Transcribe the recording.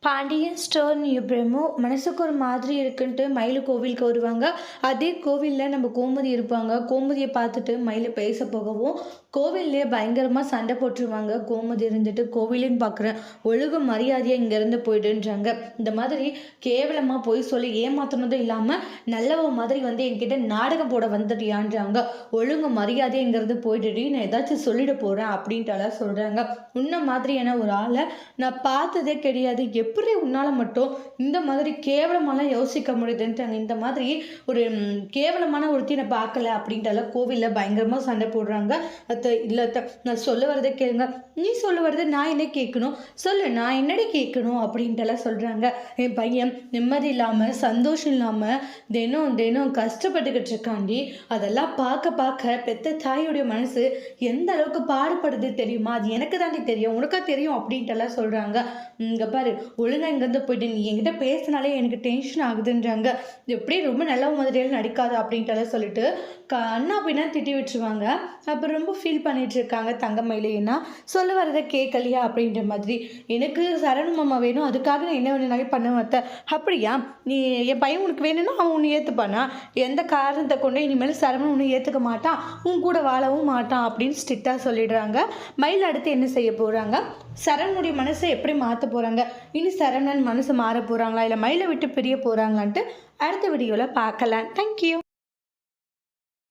Pandian store new பிரம்மோ மனசுக்கு ஒரு மாதிரி இருக்குன்ட்டு மயில் கோவிலுக்கு வருவாங்க. அதே கோவிலில் நம்ம கோமதி இருப்பாங்க. கோமதியை பார்த்துட்டு மயில் பேச போகவும் கோவில்லே பயங்கரமாக சண்டை போட்டுருவாங்க. கோமதி இருந்துட்டு கோவிலையும் பார்க்குறேன், ஒழுங்கு மரியாதையாக இங்கேருந்து போயிடுன்றாங்க. இந்த மாதிரி கேவலமாக போய் சொல்லி ஏமாத்தினதும் இல்லாமல் நல்லவ மாதிரி என்கிட்ட நாடகம் போட வந்துட்டியான்றாங்க. ஒழுங்கு மரியாதையாக இங்கேருந்து போயிடுடி, நான் ஏதாச்சும் சொல்லிட போகிறேன் அப்படின்ட்டு சொல்கிறாங்க. உன்ன மாதிரியான ஒரு ஆளை நான் பார்த்ததே கிடையாது, எப்படி உன்னால் மட்டும் இந்த மாதிரி கேவலமாலாம் யோசிக்க முடியுதுன்ட்டாங்க. இந்த மாதிரி ஒரு கேவலமான ஒருத்தி நான் பார்க்கல அப்படின்ட்டு கோவிலில் பயங்கரமாக சண்டை போடுறாங்க. இல்லை நான் சொல்ல வரதை கேளுங்க, நீ சொல்ல வரதை நான் என்ன கேட்கணும், சொல்லு நான் என்னடி கேட்கணும் அப்படின்ட்டு சொல்கிறாங்க. என் பையன் நிம்மதி இல்லாமல் சந்தோஷம் இல்லாமல் தினம் தினம் கஷ்டப்பட்டுக்கிட்டு இருக்காண்டி, அதெல்லாம் பார்க்க பார்க்க பெத்த தாயோடைய மனசு எந்த அளவுக்கு பாடுபடுது தெரியுமா, அது எனக்கு தாண்டி தெரியும், உனக்கா தெரியும் அப்படின்ட்டு சொல்கிறாங்க. இங்கே பாரு, ஒழுங்காக இங்கேருந்து போயிட்டு நீ என்கிட்ட பேசினாலே எனக்கு டென்ஷன் ஆகுதுன்றாங்க. எப்படியே ரொம்ப நல்ல மாதிரியால் நடிக்காது அப்படின்ட்டு சொல்லிட்டு அண்ணா அப்படின்னா திட்டி விட்டுருவாங்க. அப்புறம் ரொம்ப ஃபீல் பண்ணிட்டு இருக்காங்க தங்கமயிலேன்னா, சொல்ல வரதை கேட்கலையா அப்படின்ற மாதிரி. எனக்கு சரண் மாமா வேணும், அதுக்காக நான் என்ன வேணுனாலும் பண்ண மாட்டேன். அப்படியா, நீ என் பையன் உனக்கு வேணும்னா அவன் உன்னை ஏற்றுப்பானா, எந்த காரணத்தை கொண்டு இனிமேல் சரவணன் உன்னை ஏற்றுக்க மாட்டான், உன் கூட வாழவும் மாட்டான் அப்படின்னு ஸ்ட்ரிக்டாக சொல்லிடுறாங்க. மயில் அடுத்து என்ன செய்ய போகிறாங்க, சரவணனுடைய மனசை எப்படி மாற்ற போகிறாங்க, இனி சரவணன் மனசு மாற போகிறாங்களா இல்லை மயிலை விட்டு பிரிய போகிறாங்களான்ட்டு அடுத்த வீடியோவில் பார்க்கலாம். தேங்க்யூ.